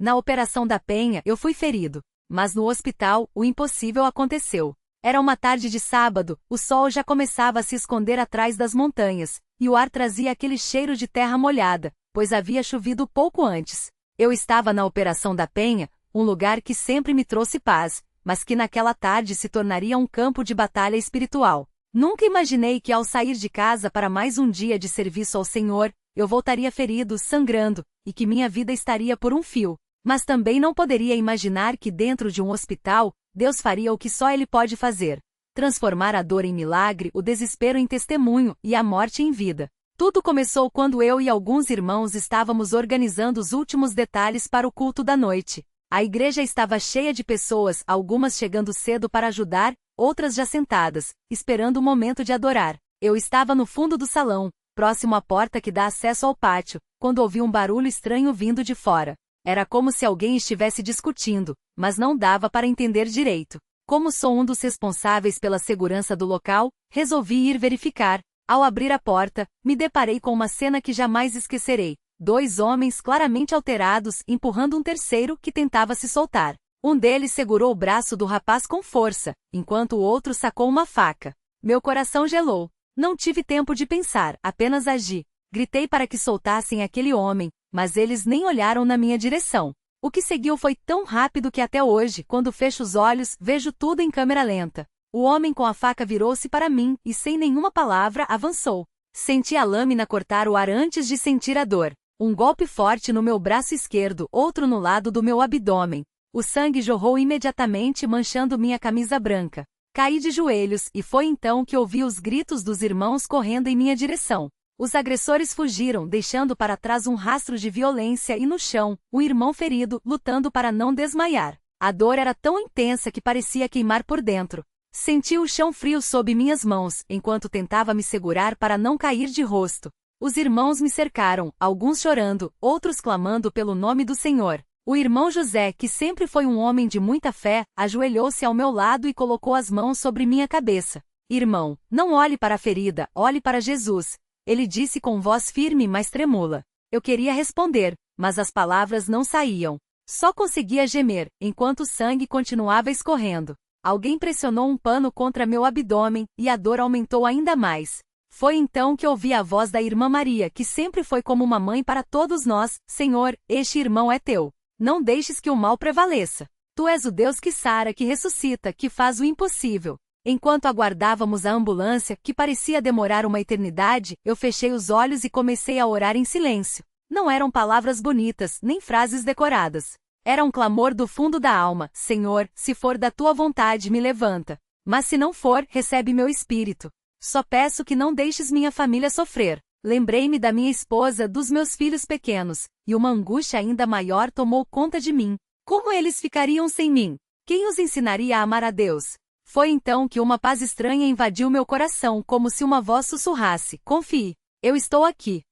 Na Operação da Penha, eu fui ferido. Mas no hospital, o impossível aconteceu. Era uma tarde de sábado, o sol já começava a se esconder atrás das montanhas, e o ar trazia aquele cheiro de terra molhada, pois havia chovido pouco antes. Eu estava na Operação da Penha, um lugar que sempre me trouxe paz, mas que naquela tarde se tornaria um campo de batalha espiritual. Nunca imaginei que ao sair de casa para mais um dia de serviço ao Senhor, eu voltaria ferido, sangrando, e que minha vida estaria por um fio. Mas também não poderia imaginar que dentro de um hospital, Deus faria o que só Ele pode fazer: transformar a dor em milagre, o desespero em testemunho e a morte em vida. Tudo começou quando eu e alguns irmãos estávamos organizando os últimos detalhes para o culto da noite. A igreja estava cheia de pessoas, algumas chegando cedo para ajudar, outras já sentadas, esperando o momento de adorar. Eu estava no fundo do salão, próximo à porta que dá acesso ao pátio, quando ouvi um barulho estranho vindo de fora. Era como se alguém estivesse discutindo, mas não dava para entender direito. Como sou um dos responsáveis pela segurança do local, resolvi ir verificar. Ao abrir a porta, me deparei com uma cena que jamais esquecerei. 2 homens claramente alterados empurrando um terceiro que tentava se soltar. Um deles segurou o braço do rapaz com força, enquanto o outro sacou uma faca. Meu coração gelou. Não tive tempo de pensar, apenas agi. Gritei para que soltassem aquele homem, mas eles nem olharam na minha direção. O que seguiu foi tão rápido que até hoje, quando fecho os olhos, vejo tudo em câmera lenta. O homem com a faca virou-se para mim e, sem nenhuma palavra, avançou. Senti a lâmina cortar o ar antes de sentir a dor. Um golpe forte no meu braço esquerdo, outro no lado do meu abdômen. O sangue jorrou imediatamente, manchando minha camisa branca. Caí de joelhos e foi então que ouvi os gritos dos irmãos correndo em minha direção. Os agressores fugiram, deixando para trás um rastro de violência e no chão, o irmão ferido, lutando para não desmaiar. A dor era tão intensa que parecia queimar por dentro. Senti o chão frio sob minhas mãos, enquanto tentava me segurar para não cair de rosto. Os irmãos me cercaram, alguns chorando, outros clamando pelo nome do Senhor. O irmão José, que sempre foi um homem de muita fé, ajoelhou-se ao meu lado e colocou as mãos sobre minha cabeça. Irmão, não olhe para a ferida, olhe para Jesus. Ele disse com voz firme mas tremula. Eu queria responder, mas as palavras não saíam. Só conseguia gemer, enquanto o sangue continuava escorrendo. Alguém pressionou um pano contra meu abdômen, e a dor aumentou ainda mais. Foi então que ouvi a voz da irmã Maria, que sempre foi como uma mãe para todos nós: Senhor, este irmão é teu. Não deixes que o mal prevaleça. Tu és o Deus que sara, que ressuscita, que faz o impossível. Enquanto aguardávamos a ambulância, que parecia demorar uma eternidade, eu fechei os olhos e comecei a orar em silêncio. Não eram palavras bonitas, nem frases decoradas. Era um clamor do fundo da alma: Senhor, se for da tua vontade, me levanta. Mas se não for, recebe meu espírito. Só peço que não deixes minha família sofrer. Lembrei-me da minha esposa, dos meus filhos pequenos, e uma angústia ainda maior tomou conta de mim. Como eles ficariam sem mim? Quem os ensinaria a amar a Deus? Foi então que uma paz estranha invadiu meu coração, como se uma voz sussurrasse: confie, eu estou aqui.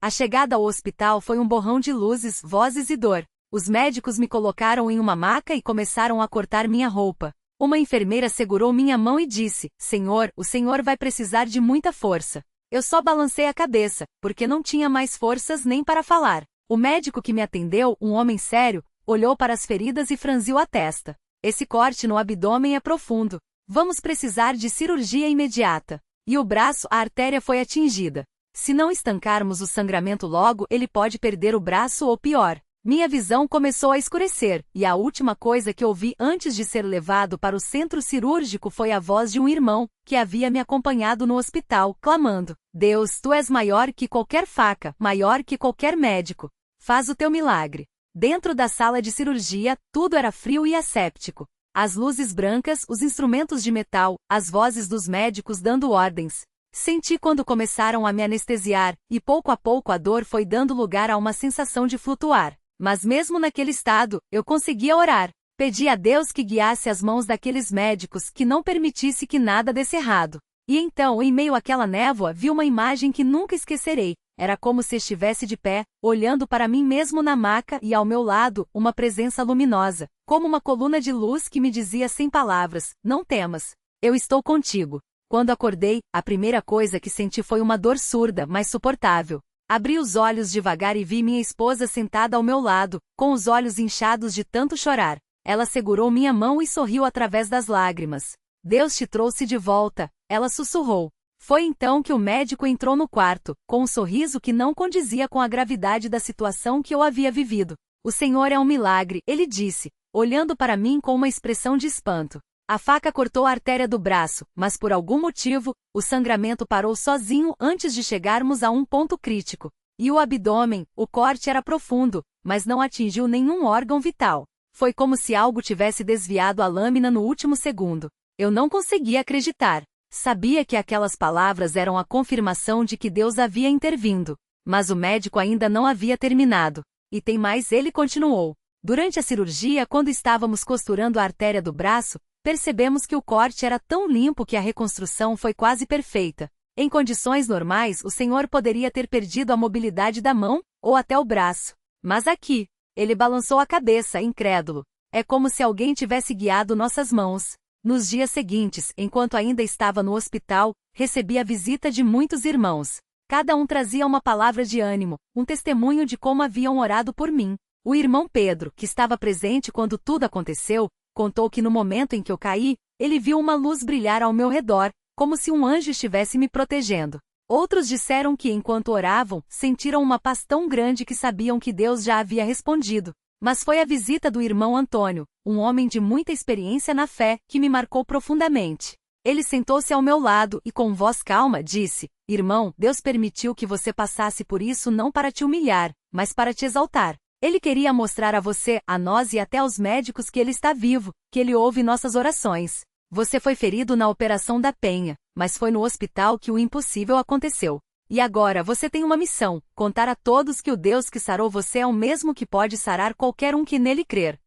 A chegada ao hospital foi um borrão de luzes, vozes e dor. Os médicos me colocaram em uma maca e começaram a cortar minha roupa. Uma enfermeira segurou minha mão e disse: Senhor, o senhor vai precisar de muita força. Eu só balancei a cabeça, porque não tinha mais forças nem para falar. O médico que me atendeu, um homem sério, olhou para as feridas e franziu a testa. Esse corte no abdômen é profundo. Vamos precisar de cirurgia imediata. E o braço, a artéria foi atingida. Se não estancarmos o sangramento logo, ele pode perder o braço ou pior. Minha visão começou a escurecer, e a última coisa que ouvi antes de ser levado para o centro cirúrgico foi a voz de um irmão, que havia me acompanhado no hospital, clamando: Deus, tu és maior que qualquer faca, maior que qualquer médico. Faz o teu milagre. Dentro da sala de cirurgia, tudo era frio e asséptico. As luzes brancas, os instrumentos de metal, as vozes dos médicos dando ordens. Senti quando começaram a me anestesiar, e pouco a pouco a dor foi dando lugar a uma sensação de flutuar. Mas mesmo naquele estado, eu conseguia orar. Pedi a Deus que guiasse as mãos daqueles médicos, que não permitisse que nada desse errado. E então, em meio àquela névoa, vi uma imagem que nunca esquecerei. Era como se estivesse de pé, olhando para mim mesmo na maca e ao meu lado, uma presença luminosa, como uma coluna de luz que me dizia sem palavras: não temas, eu estou contigo. Quando acordei, a primeira coisa que senti foi uma dor surda, mas suportável. Abri os olhos devagar e vi minha esposa sentada ao meu lado, com os olhos inchados de tanto chorar. Ela segurou minha mão e sorriu através das lágrimas. Deus te trouxe de volta, ela sussurrou. Foi então que o médico entrou no quarto, com um sorriso que não condizia com a gravidade da situação que eu havia vivido. O Senhor é um milagre, ele disse, olhando para mim com uma expressão de espanto. A faca cortou a artéria do braço, mas por algum motivo, o sangramento parou sozinho antes de chegarmos a um ponto crítico. E o abdômen, o corte era profundo, mas não atingiu nenhum órgão vital. Foi como se algo tivesse desviado a lâmina no último segundo. Eu não conseguia acreditar. Sabia que aquelas palavras eram a confirmação de que Deus havia intervindo. Mas o médico ainda não havia terminado. E tem mais, ele continuou. Durante a cirurgia, quando estávamos costurando a artéria do braço, percebemos que o corte era tão limpo que a reconstrução foi quase perfeita. Em condições normais, o senhor poderia ter perdido a mobilidade da mão, ou até o braço. Mas aqui, ele balançou a cabeça, incrédulo. É como se alguém tivesse guiado nossas mãos. Nos dias seguintes, enquanto ainda estava no hospital, recebi a visita de muitos irmãos. Cada um trazia uma palavra de ânimo, um testemunho de como haviam orado por mim. O irmão Pedro, que estava presente quando tudo aconteceu, contou que no momento em que eu caí, ele viu uma luz brilhar ao meu redor, como se um anjo estivesse me protegendo. Outros disseram que, enquanto oravam, sentiram uma paz tão grande que sabiam que Deus já havia respondido. Mas foi a visita do irmão Antônio, um homem de muita experiência na fé, que me marcou profundamente. Ele sentou-se ao meu lado e, com voz calma, disse: Irmão, Deus permitiu que você passasse por isso não para te humilhar, mas para te exaltar. Ele queria mostrar a você, a nós e até aos médicos que ele está vivo, que ele ouve nossas orações. Você foi ferido na operação da Penha, mas foi no hospital que o impossível aconteceu. E agora você tem uma missão: contar a todos que o Deus que sarou você é o mesmo que pode sarar qualquer um que nele crer.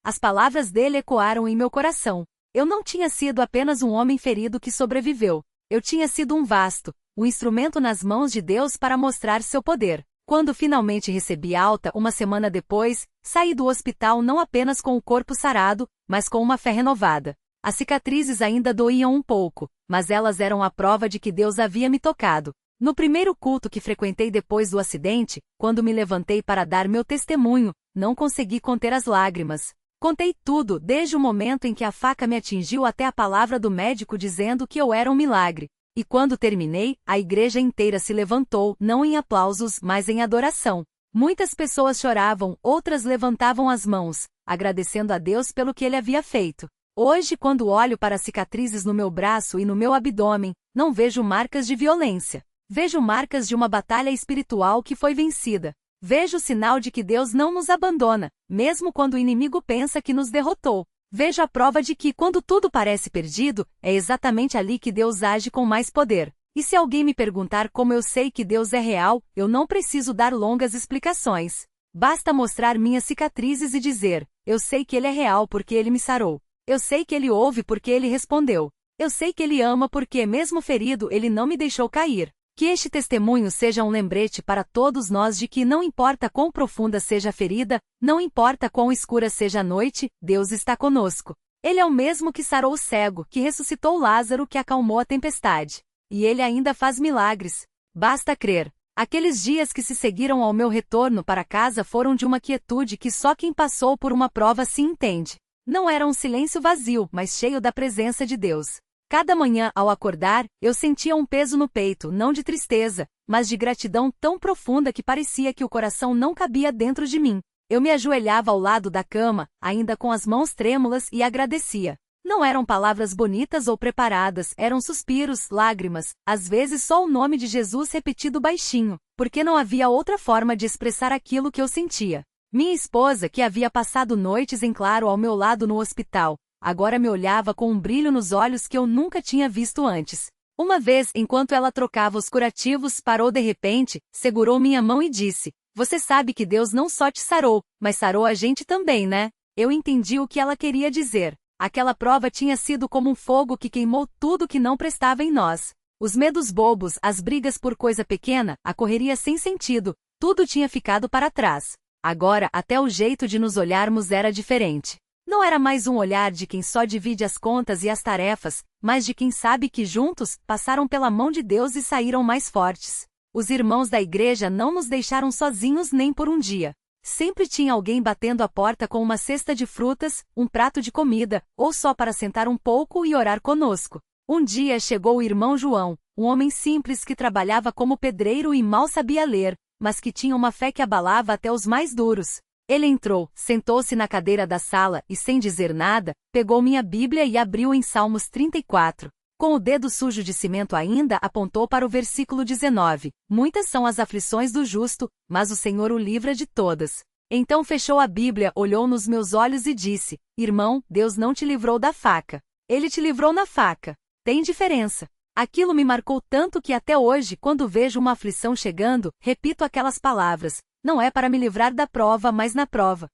As palavras dele ecoaram em meu coração. Eu não tinha sido apenas um homem ferido que sobreviveu. Eu tinha sido um vasto, um instrumento nas mãos de Deus para mostrar seu poder. Quando finalmente recebi alta, uma semana depois, saí do hospital não apenas com o corpo sarado, mas com uma fé renovada. As cicatrizes ainda doíam um pouco, mas elas eram a prova de que Deus havia me tocado. No primeiro culto que frequentei depois do acidente, quando me levantei para dar meu testemunho, não consegui conter as lágrimas. Contei tudo, desde o momento em que a faca me atingiu até a palavra do médico dizendo que eu era um milagre. E quando terminei, a igreja inteira se levantou, não em aplausos, mas em adoração. Muitas pessoas choravam, outras levantavam as mãos, agradecendo a Deus pelo que ele havia feito. Hoje, quando olho para as cicatrizes no meu braço e no meu abdômen, não vejo marcas de violência. Vejo marcas de uma batalha espiritual que foi vencida. Vejo o sinal de que Deus não nos abandona, mesmo quando o inimigo pensa que nos derrotou. Vejo a prova de que, quando tudo parece perdido, é exatamente ali que Deus age com mais poder. E se alguém me perguntar como eu sei que Deus é real, eu não preciso dar longas explicações. Basta mostrar minhas cicatrizes e dizer: eu sei que Ele é real porque Ele me sarou. Eu sei que Ele ouve porque Ele respondeu. Eu sei que Ele ama porque, mesmo ferido, Ele não me deixou cair. Que este testemunho seja um lembrete para todos nós de que não importa quão profunda seja a ferida, não importa quão escura seja a noite, Deus está conosco. Ele é o mesmo que sarou o cego, que ressuscitou Lázaro, que acalmou a tempestade. E Ele ainda faz milagres. Basta crer. Aqueles dias que se seguiram ao meu retorno para casa foram de uma quietude que só quem passou por uma prova se entende. Não era um silêncio vazio, mas cheio da presença de Deus. Cada manhã, ao acordar, eu sentia um peso no peito, não de tristeza, mas de gratidão tão profunda que parecia que o coração não cabia dentro de mim. Eu me ajoelhava ao lado da cama, ainda com as mãos trêmulas, e agradecia. Não eram palavras bonitas ou preparadas, eram suspiros, lágrimas, às vezes só o nome de Jesus repetido baixinho, porque não havia outra forma de expressar aquilo que eu sentia. Minha esposa, que havia passado noites em claro ao meu lado no hospital, agora me olhava com um brilho nos olhos que eu nunca tinha visto antes. Uma vez, enquanto ela trocava os curativos, parou de repente, segurou minha mão e disse: Você sabe que Deus não só te sarou, mas sarou a gente também, né? Eu entendi o que ela queria dizer. Aquela prova tinha sido como um fogo que queimou tudo que não prestava em nós. Os medos bobos, as brigas por coisa pequena, a correria sem sentido, tudo tinha ficado para trás. Agora, até o jeito de nos olharmos era diferente. Não era mais um olhar de quem só divide as contas e as tarefas, mas de quem sabe que juntos, passaram pela mão de Deus e saíram mais fortes. Os irmãos da igreja não nos deixaram sozinhos nem por um dia. Sempre tinha alguém batendo a porta com uma cesta de frutas, um prato de comida, ou só para sentar um pouco e orar conosco. Um dia chegou o irmão João, um homem simples que trabalhava como pedreiro e mal sabia ler, mas que tinha uma fé que abalava até os mais duros. Ele entrou, sentou-se na cadeira da sala e, sem dizer nada, pegou minha Bíblia e abriu em Salmos 34. Com o dedo sujo de cimento ainda, apontou para o versículo 19. Muitas são as aflições do justo, mas o Senhor o livra de todas. Então fechou a Bíblia, olhou nos meus olhos e disse: Irmão, Deus não te livrou da faca. Ele te livrou na faca. Tem diferença. Aquilo me marcou tanto que até hoje, quando vejo uma aflição chegando, repito aquelas palavras: não é para me livrar da prova, mas na prova.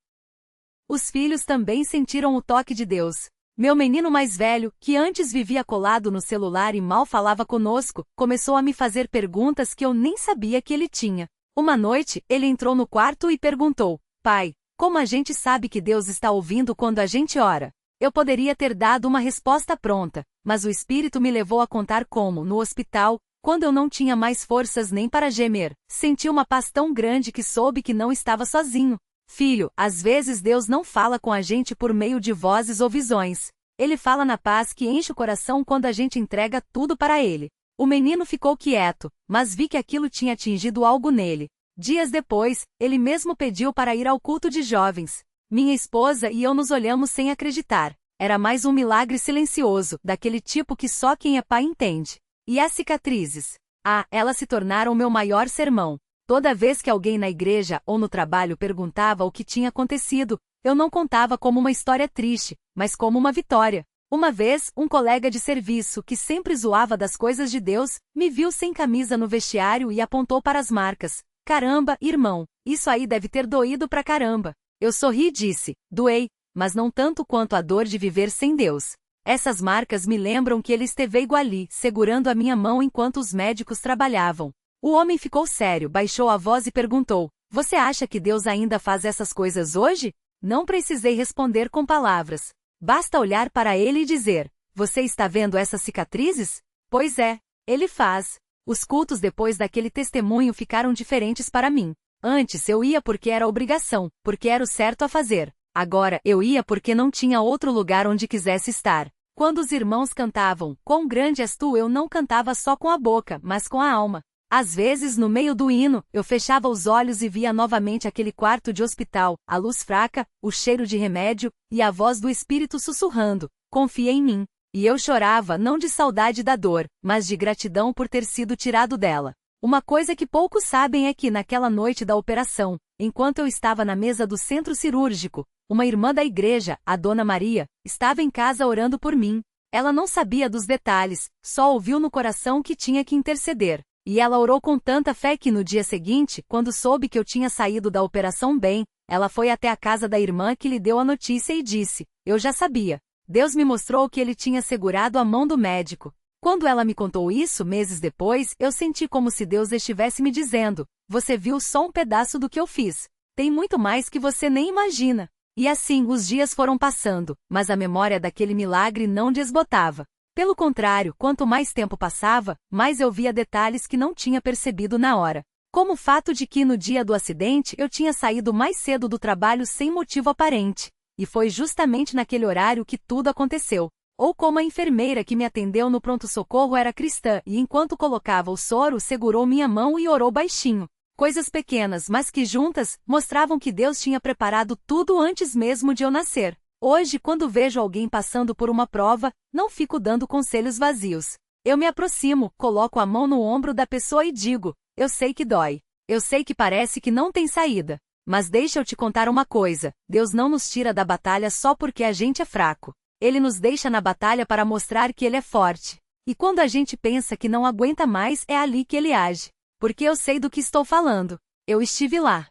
Os filhos também sentiram o toque de Deus. Meu menino mais velho, que antes vivia colado no celular e mal falava conosco, começou a me fazer perguntas que eu nem sabia que ele tinha. Uma noite, ele entrou no quarto e perguntou: Pai, como a gente sabe que Deus está ouvindo quando a gente ora? Eu poderia ter dado uma resposta pronta, mas o Espírito me levou a contar como, no hospital, quando eu não tinha mais forças nem para gemer, senti uma paz tão grande que soube que não estava sozinho. Filho, às vezes Deus não fala com a gente por meio de vozes ou visões. Ele fala na paz que enche o coração quando a gente entrega tudo para Ele. O menino ficou quieto, mas vi que aquilo tinha atingido algo nele. Dias depois, ele mesmo pediu para ir ao culto de jovens. Minha esposa e eu nos olhamos sem acreditar. Era mais um milagre silencioso, daquele tipo que só quem é pai entende. E as cicatrizes? Ah, elas se tornaram meu maior sermão. Toda vez que alguém na igreja ou no trabalho perguntava o que tinha acontecido, eu não contava como uma história triste, mas como uma vitória. Uma vez, um colega de serviço, que sempre zoava das coisas de Deus, me viu sem camisa no vestiário e apontou para as marcas. Caramba, irmão, isso aí deve ter doído pra caramba. Eu sorri e disse: doei, mas não tanto quanto a dor de viver sem Deus. Essas marcas me lembram que ele esteve ali, segurando a minha mão enquanto os médicos trabalhavam. O homem ficou sério, baixou a voz e perguntou: Você acha que Deus ainda faz essas coisas hoje? Não precisei responder com palavras. Basta olhar para ele e dizer: Você está vendo essas cicatrizes? Pois é, ele faz. Os cultos depois daquele testemunho ficaram diferentes para mim. Antes eu ia porque era obrigação, porque era o certo a fazer. Agora eu ia porque não tinha outro lugar onde quisesse estar. Quando os irmãos cantavam Quão grande és tu, eu não cantava só com a boca, mas com a alma. Às vezes, no meio do hino, eu fechava os olhos e via novamente aquele quarto de hospital, a luz fraca, o cheiro de remédio, e a voz do Espírito sussurrando: Confia em mim. E eu chorava não de saudade da dor, mas de gratidão por ter sido tirado dela. Uma coisa que poucos sabem é que naquela noite da operação, enquanto eu estava na mesa do centro cirúrgico, uma irmã da igreja, a Dona Maria, estava em casa orando por mim. Ela não sabia dos detalhes, só ouviu no coração que tinha que interceder. E ela orou com tanta fé que no dia seguinte, quando soube que eu tinha saído da operação bem, ela foi até a casa da irmã que lhe deu a notícia e disse: Eu já sabia. Deus me mostrou que ele tinha segurado a mão do médico. Quando ela me contou isso, meses depois, eu senti como se Deus estivesse me dizendo: Você viu só um pedaço do que eu fiz. Tem muito mais que você nem imagina. E assim, os dias foram passando, mas a memória daquele milagre não desbotava. Pelo contrário, quanto mais tempo passava, mais eu via detalhes que não tinha percebido na hora. Como o fato de que no dia do acidente eu tinha saído mais cedo do trabalho sem motivo aparente. E foi justamente naquele horário que tudo aconteceu. Ou como a enfermeira que me atendeu no pronto-socorro era cristã e enquanto colocava o soro segurou minha mão e orou baixinho. Coisas pequenas, mas que juntas, mostravam que Deus tinha preparado tudo antes mesmo de eu nascer. Hoje, quando vejo alguém passando por uma prova, não fico dando conselhos vazios. Eu me aproximo, coloco a mão no ombro da pessoa e digo: Eu sei que dói. Eu sei que parece que não tem saída. Mas deixa eu te contar uma coisa: Deus não nos tira da batalha só porque a gente é fraco. Ele nos deixa na batalha para mostrar que Ele é forte. E quando a gente pensa que não aguenta mais, é ali que Ele age. Porque eu sei do que estou falando. Eu estive lá.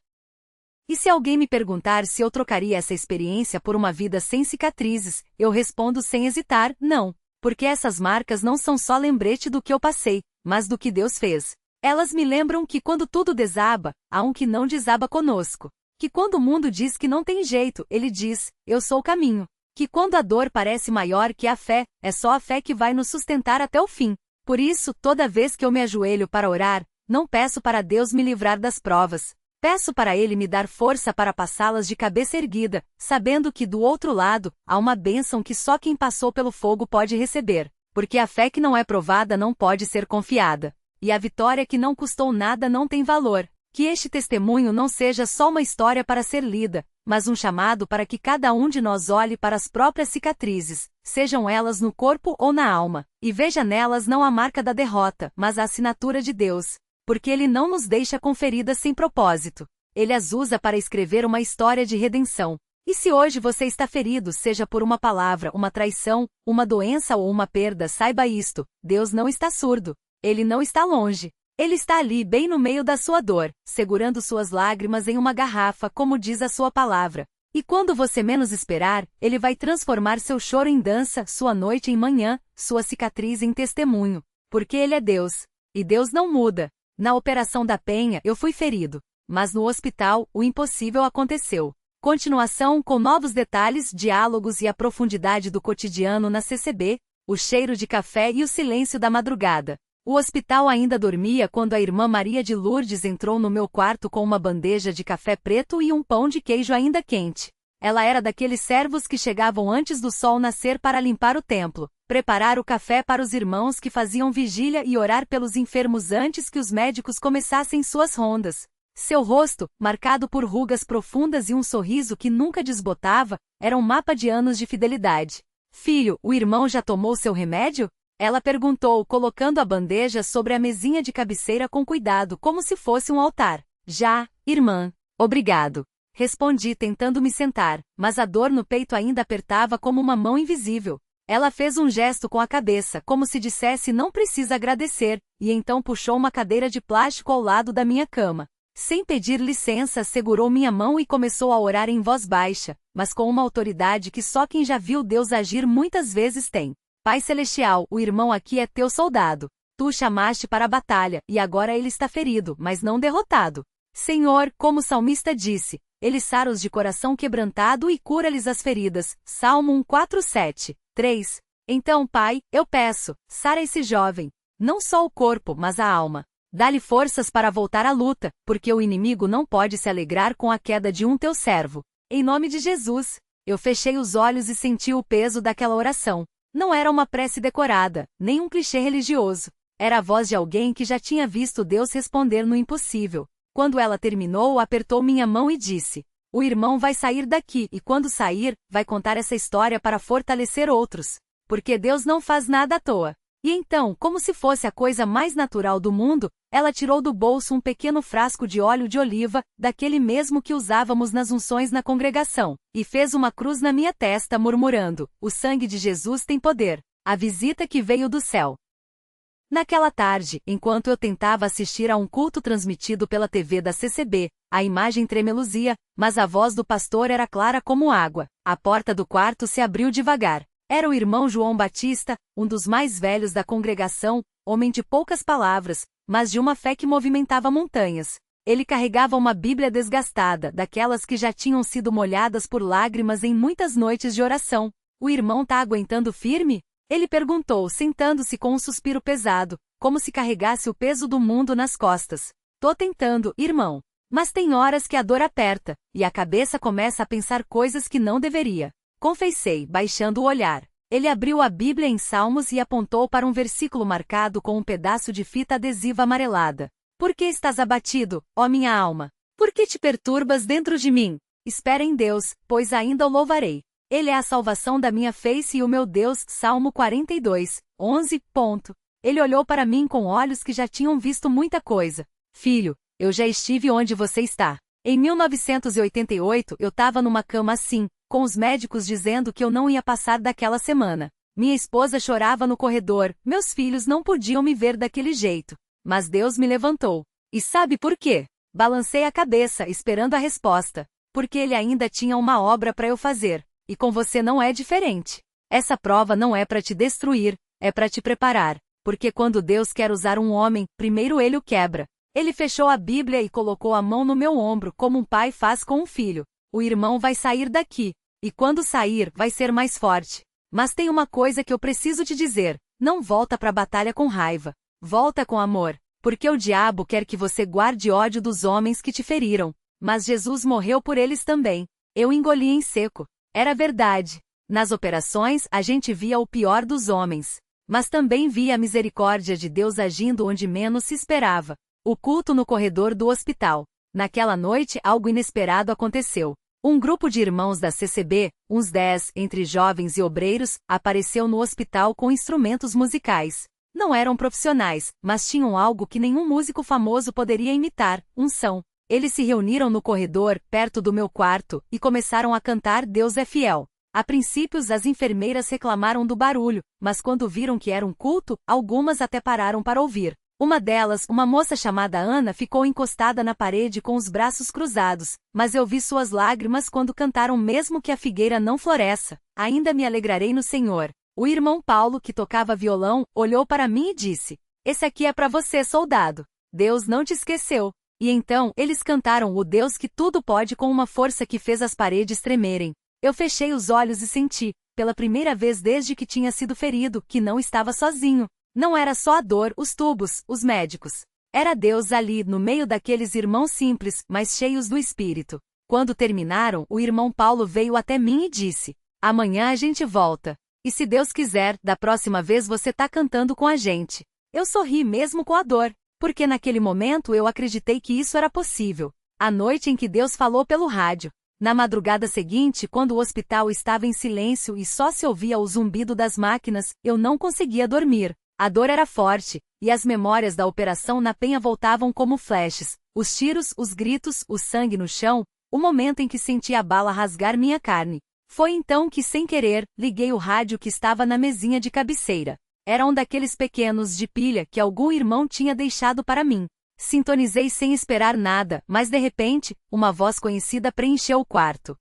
E se alguém me perguntar se eu trocaria essa experiência por uma vida sem cicatrizes, eu respondo sem hesitar: não. Porque essas marcas não são só lembrete do que eu passei, mas do que Deus fez. Elas me lembram que quando tudo desaba, há um que não desaba conosco. Que quando o mundo diz que não tem jeito, Ele diz: Eu sou o caminho. Que quando a dor parece maior que a fé, é só a fé que vai nos sustentar até o fim. Por isso, toda vez que eu me ajoelho para orar, Não peço para Deus me livrar das provas. Peço para Ele me dar força para passá-las de cabeça erguida, sabendo que do outro lado, há uma bênção que só quem passou pelo fogo pode receber, porque a fé que não é provada não pode ser confiada. E a vitória que não custou nada não tem valor. Que este testemunho não seja só uma história para ser lida, mas um chamado para que cada um de nós olhe para as próprias cicatrizes, sejam elas no corpo ou na alma, e veja nelas não a marca da derrota, mas a assinatura de Deus. Porque Ele não nos deixa com feridas sem propósito. Ele as usa para escrever uma história de redenção. E se hoje você está ferido, seja por uma palavra, uma traição, uma doença ou uma perda, saiba isto: Deus não está surdo. Ele não está longe. Ele está ali bem no meio da sua dor, segurando suas lágrimas em uma garrafa, como diz a sua palavra. E quando você menos esperar, Ele vai transformar seu choro em dança, sua noite em manhã, sua cicatriz em testemunho. Porque Ele é Deus. E Deus não muda. Na Operação da Penha, eu fui ferido. Mas no hospital, o impossível aconteceu. Continuação com novos detalhes, diálogos e a profundidade do cotidiano na CCB, o cheiro de café e o silêncio da madrugada. O hospital ainda dormia quando a irmã Maria de Lourdes entrou no meu quarto com uma bandeja de café preto e um pão de queijo ainda quente. Ela era daqueles servos que chegavam antes do sol nascer para limpar o templo, preparar o café para os irmãos que faziam vigília e orar pelos enfermos antes que os médicos começassem suas rondas. Seu rosto, marcado por rugas profundas e um sorriso que nunca desbotava, era um mapa de anos de fidelidade. Filho, o irmão já tomou seu remédio? Ela perguntou, colocando a bandeja sobre a mesinha de cabeceira com cuidado, como se fosse um altar. Já, irmã. Obrigado. Respondi tentando me sentar, mas a dor no peito ainda apertava como uma mão invisível. Ela fez um gesto com a cabeça, como se dissesse não precisa agradecer, e então puxou uma cadeira de plástico ao lado da minha cama. Sem pedir licença, segurou minha mão e começou a orar em voz baixa, mas com uma autoridade que só quem já viu Deus agir muitas vezes tem. Pai Celestial, o irmão aqui é teu soldado. Tu o chamaste para a batalha, e agora ele está ferido, mas não derrotado. Senhor, como o salmista disse, Ele sara os de coração quebrantado e cura-lhes as feridas. Salmo 1:4-7, 3. Então, Pai, eu peço, sara esse jovem. Não só o corpo, mas a alma. Dá-lhe forças para voltar à luta, porque o inimigo não pode se alegrar com a queda de um teu servo. Em nome de Jesus. Eu fechei os olhos e senti o peso daquela oração. Não era uma prece decorada, nem um clichê religioso. Era a voz de alguém que já tinha visto Deus responder no impossível. Quando ela terminou, apertou minha mão e disse: O irmão vai sair daqui e quando sair, vai contar essa história para fortalecer outros. Porque Deus não faz nada à toa. E então, como se fosse a coisa mais natural do mundo, ela tirou do bolso um pequeno frasco de óleo de oliva, daquele mesmo que usávamos nas unções na congregação, e fez uma cruz na minha testa murmurando: O sangue de Jesus tem poder. A visita que veio do céu. Naquela tarde, enquanto eu tentava assistir a um culto transmitido pela TV da CCB, a imagem tremeluzia, mas a voz do pastor era clara como água. A porta do quarto se abriu devagar. Era o irmão João Batista, um dos mais velhos da congregação, homem de poucas palavras, mas de uma fé que movimentava montanhas. Ele carregava uma Bíblia desgastada, daquelas que já tinham sido molhadas por lágrimas em muitas noites de oração. O irmão tá aguentando firme? Ele perguntou, sentando-se com um suspiro pesado, como se carregasse o peso do mundo nas costas. Tô tentando, irmão. Mas tem horas que a dor aperta, e a cabeça começa a pensar coisas que não deveria. Confessei, baixando o olhar. Ele abriu a Bíblia em Salmos e apontou para um versículo marcado com um pedaço de fita adesiva amarelada. Por que estás abatido, ó minha alma? Por que te perturbas dentro de mim? Espera em Deus, pois ainda o louvarei. Ele é a salvação da minha face e o meu Deus. Salmo 42, 11. Ele olhou para mim com olhos que já tinham visto muita coisa. Filho, eu já estive onde você está. Em 1988 eu estava numa cama assim, com os médicos dizendo que eu não ia passar daquela semana. Minha esposa chorava no corredor, meus filhos não podiam me ver daquele jeito. Mas Deus me levantou. E sabe por quê? Balancei a cabeça, esperando a resposta. Porque Ele ainda tinha uma obra para eu fazer. E com você não é diferente. Essa prova não é para te destruir, é para te preparar. Porque quando Deus quer usar um homem, primeiro Ele o quebra. Ele fechou a Bíblia e colocou a mão no meu ombro, como um pai faz com um filho. O irmão vai sair daqui. E quando sair, vai ser mais forte. Mas tem uma coisa que eu preciso te dizer. Não volta para a batalha com raiva. Volta com amor. porque o diabo quer que você guarde ódio dos homens que te feriram. Mas Jesus morreu por eles também. Eu engoli em seco. Era verdade. Nas operações, a gente via o pior dos homens. Mas também via a misericórdia de Deus agindo onde menos se esperava. O culto no corredor do hospital. Naquela noite, algo inesperado aconteceu. Um grupo de irmãos da CCB, uns 10, entre jovens e obreiros, apareceu no hospital com instrumentos musicais. Não eram profissionais, mas tinham algo que nenhum músico famoso poderia imitar, unção. Eles se reuniram no corredor, perto do meu quarto, e começaram a cantar Deus é Fiel. A princípio as enfermeiras reclamaram do barulho, mas quando viram que era um culto, algumas até pararam para ouvir. Uma delas, uma moça chamada Ana, ficou encostada na parede com os braços cruzados, mas eu vi suas lágrimas quando cantaram mesmo que a figueira não floresça. Ainda me alegrarei no Senhor. O irmão Paulo, que tocava violão, olhou para mim e disse: Esse aqui é para você, soldado. Deus não te esqueceu. E então, eles cantaram o Deus que tudo pode com uma força que fez as paredes tremerem. Eu fechei os olhos e senti, pela primeira vez desde que tinha sido ferido, que não estava sozinho. Não era só a dor, os tubos, os médicos. Era Deus ali, no meio daqueles irmãos simples, mas cheios do Espírito. Quando terminaram, o irmão Paulo veio até mim e disse: Amanhã a gente volta. E se Deus quiser, da próxima vez você tá cantando com a gente. Eu sorri mesmo com a dor, porque naquele momento eu acreditei que isso era possível. A noite em que Deus falou pelo rádio. Na madrugada seguinte, quando o hospital estava em silêncio e só se ouvia o zumbido das máquinas, eu não conseguia dormir. A dor era forte, e as memórias da operação na Penha voltavam como flashes. Os tiros, os gritos, o sangue no chão, o momento em que senti a bala rasgar minha carne. Foi então que, sem querer, liguei o rádio que estava na mesinha de cabeceira. Era um daqueles pequenos de pilha que algum irmão tinha deixado para mim. Sintonizei sem esperar nada, mas de repente, uma voz conhecida preencheu o quarto.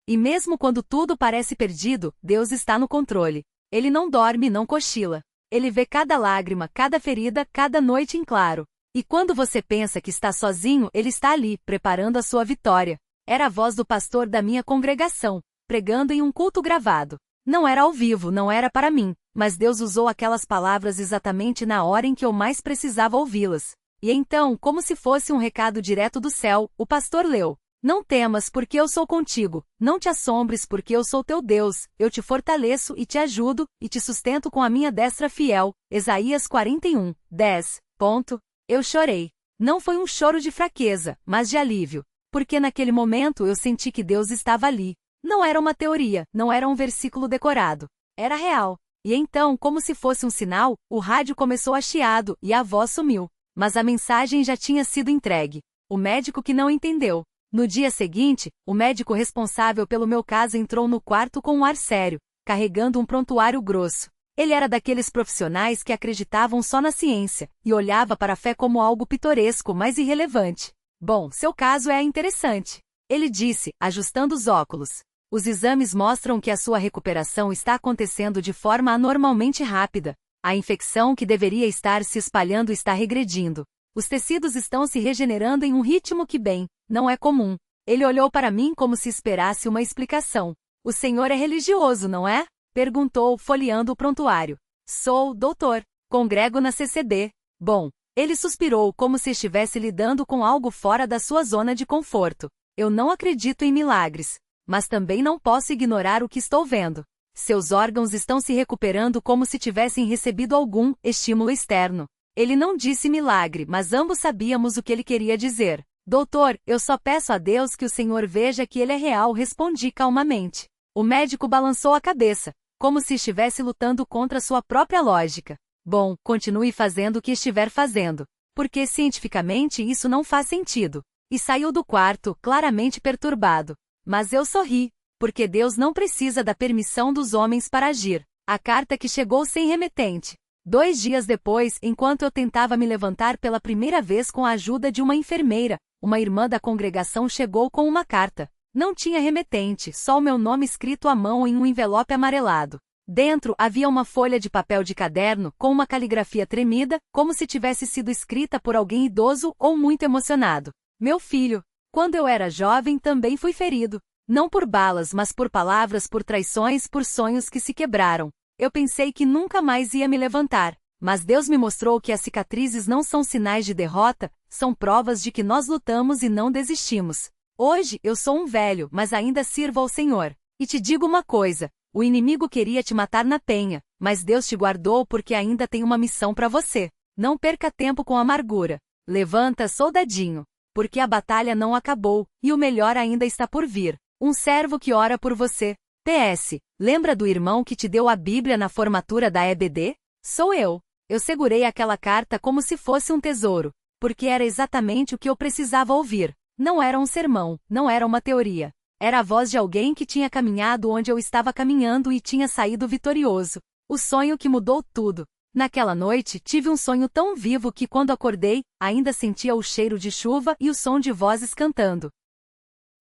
E mesmo quando tudo parece perdido, Deus está no controle. Ele não dorme e não cochila. Ele vê cada lágrima, cada ferida, cada noite em claro. E quando você pensa que está sozinho, ele está ali, preparando a sua vitória. Era a voz do pastor da minha congregação, pregando em um culto gravado. Não era ao vivo, não era para mim, mas Deus usou aquelas palavras exatamente na hora em que eu mais precisava ouvi-las. E então, como se fosse um recado direto do céu, o pastor leu: Não temas, porque eu sou contigo. Não te assombres, porque eu sou teu Deus. Eu te fortaleço e te ajudo, e te sustento com a minha destra fiel. Isaías 41, 10. Eu chorei. Não foi um choro de fraqueza, mas de alívio. Porque naquele momento eu senti que Deus estava ali. Não era uma teoria, não era um versículo decorado. Era real. E então, como se fosse um sinal, o rádio começou a chiado, e a voz sumiu. Mas a mensagem já tinha sido entregue. O médico que não entendeu. No dia seguinte, o médico responsável pelo meu caso entrou no quarto com um ar sério, carregando um prontuário grosso. Ele era daqueles profissionais que acreditavam só na ciência, e olhava para a fé como algo pitoresco, mas irrelevante. Bom, seu caso é interessante. Ele disse, ajustando os óculos. Os exames mostram que a sua recuperação está acontecendo de forma anormalmente rápida. A infecção que deveria estar se espalhando está regredindo. Os tecidos estão se regenerando em um ritmo que, bem, não é comum. Ele olhou para mim como se esperasse uma explicação. O senhor é religioso, não é? Perguntou, folheando o prontuário. Sou, doutor. Congrego na CCB. Bom, ele suspirou como se estivesse lidando com algo fora da sua zona de conforto. Eu não acredito em milagres. Mas também não posso ignorar o que estou vendo. Seus órgãos estão se recuperando como se tivessem recebido algum estímulo externo. Ele não disse milagre, mas ambos sabíamos o que ele queria dizer. Doutor, eu só peço a Deus que o senhor veja que ele é real, respondi calmamente. O médico balançou a cabeça, como se estivesse lutando contra sua própria lógica. Bom, continue fazendo o que estiver fazendo, porque cientificamente isso não faz sentido. E saiu do quarto, claramente perturbado. Mas eu sorri, porque Deus não precisa da permissão dos homens para agir. A carta que chegou sem remetente. 2 dias depois, enquanto eu tentava me levantar pela primeira vez com a ajuda de uma enfermeira, uma irmã da congregação chegou com uma carta. Não tinha remetente, só o meu nome escrito à mão em um envelope amarelado. Dentro havia uma folha de papel de caderno com uma caligrafia tremida, como se tivesse sido escrita por alguém idoso ou muito emocionado. Meu filho, quando eu era jovem também fui ferido. Não por balas, mas por palavras, por traições, por sonhos que se quebraram. Eu pensei que nunca mais ia me levantar, Mas Deus me mostrou que as cicatrizes não são sinais de derrota, são provas de que nós lutamos e não desistimos. Hoje, eu sou um velho, mas ainda sirvo ao Senhor. E te digo uma coisa, o inimigo queria te matar na penha, mas Deus te guardou porque ainda tem uma missão para você. Não perca tempo com amargura. Levanta, soldadinho, porque a batalha não acabou, e o melhor ainda está por vir. Um servo que ora por você. PS, lembra do irmão que te deu a Bíblia na formatura da EBD? Sou eu. Eu segurei aquela carta como se fosse um tesouro, porque era exatamente o que eu precisava ouvir. Não era um sermão, não era uma teoria. Era a voz de alguém que tinha caminhado onde eu estava caminhando e tinha saído vitorioso. O sonho que mudou tudo. Naquela noite, tive um sonho tão vivo que quando acordei, ainda sentia o cheiro de chuva e o som de vozes cantando.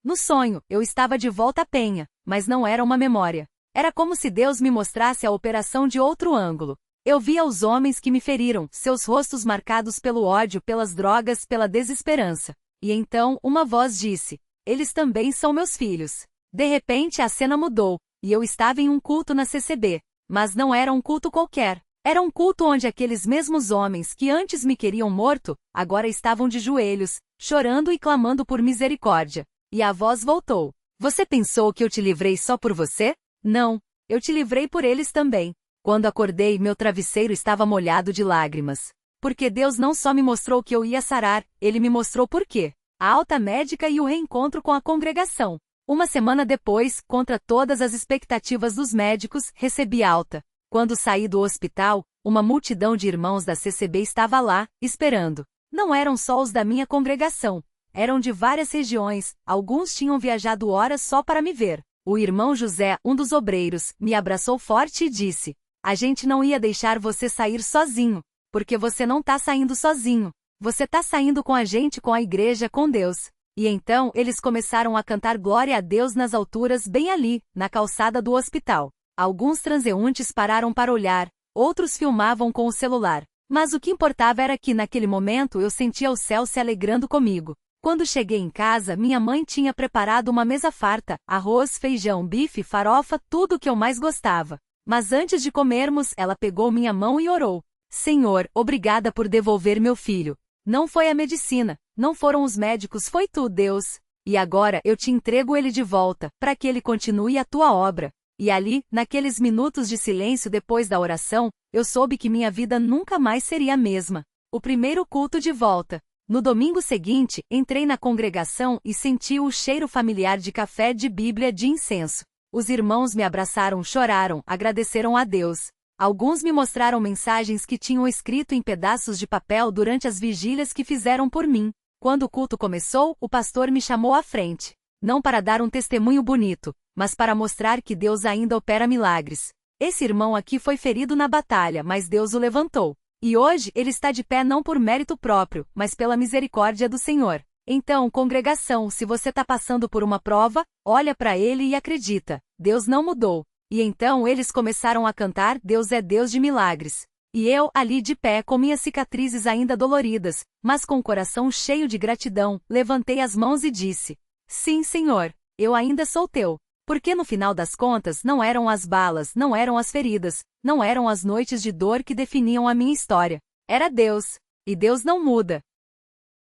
No sonho, eu estava de volta à penha, mas não era uma memória. Era como se Deus me mostrasse a operação de outro ângulo. Eu via os homens que me feriram, seus rostos marcados pelo ódio, pelas drogas, pela desesperança. E então, uma voz disse: eles também são meus filhos. De repente a cena mudou, e eu estava em um culto na CCB. Mas não era um culto qualquer. Era um culto onde aqueles mesmos homens que antes me queriam morto, agora estavam de joelhos, chorando e clamando por misericórdia. E a voz voltou. Você pensou que eu te livrei só por você? Não, eu te livrei por eles também. Quando acordei, meu travesseiro estava molhado de lágrimas. Porque Deus não só me mostrou que eu ia sarar, Ele me mostrou por quê. A alta médica e o reencontro com a congregação. Uma semana depois, contra todas as expectativas dos médicos, recebi alta. Quando saí do hospital, uma multidão de irmãos da CCB estava lá, esperando. Não eram só os da minha congregação. Eram de várias regiões, alguns tinham viajado horas só para me ver. O irmão José, um dos obreiros, me abraçou forte e disse: a gente não ia deixar você sair sozinho, porque você não tá saindo sozinho. Você tá saindo com a gente, com a igreja, com Deus. E então, eles começaram a cantar glória a Deus nas alturas bem ali, na calçada do hospital. Alguns transeuntes pararam para olhar, outros filmavam com o celular. Mas o que importava era que naquele momento eu sentia o céu se alegrando comigo. Quando cheguei em casa, minha mãe tinha preparado uma mesa farta, arroz, feijão, bife, farofa, tudo o que eu mais gostava. Mas antes de comermos, ela pegou minha mão e orou: Senhor, obrigada por devolver meu filho. Não foi a medicina, não foram os médicos, foi tu, Deus. E agora eu te entrego ele de volta, para que ele continue a tua obra. E ali, naqueles minutos de silêncio depois da oração, eu soube que minha vida nunca mais seria a mesma. O primeiro culto de volta. No domingo seguinte, entrei na congregação e senti o cheiro familiar de café, de Bíblia, de incenso. Os irmãos me abraçaram, choraram, agradeceram a Deus. Alguns me mostraram mensagens que tinham escrito em pedaços de papel durante as vigílias que fizeram por mim. Quando o culto começou, o pastor me chamou à frente. Não para dar um testemunho bonito, mas para mostrar que Deus ainda opera milagres. Esse irmão aqui foi ferido na batalha, mas Deus o levantou. E hoje ele está de pé não por mérito próprio, mas pela misericórdia do Senhor. Então, congregação, se você está passando por uma prova, olha para ele e acredita. Deus não mudou. E então eles começaram a cantar: Deus é Deus de milagres. E eu, ali de pé com minhas cicatrizes ainda doloridas, mas com o coração cheio de gratidão, levantei as mãos e disse: sim, Senhor, eu ainda sou teu. Porque no final das contas não eram as balas, não eram as feridas, não eram as noites de dor que definiam a minha história. Era Deus. E Deus não muda.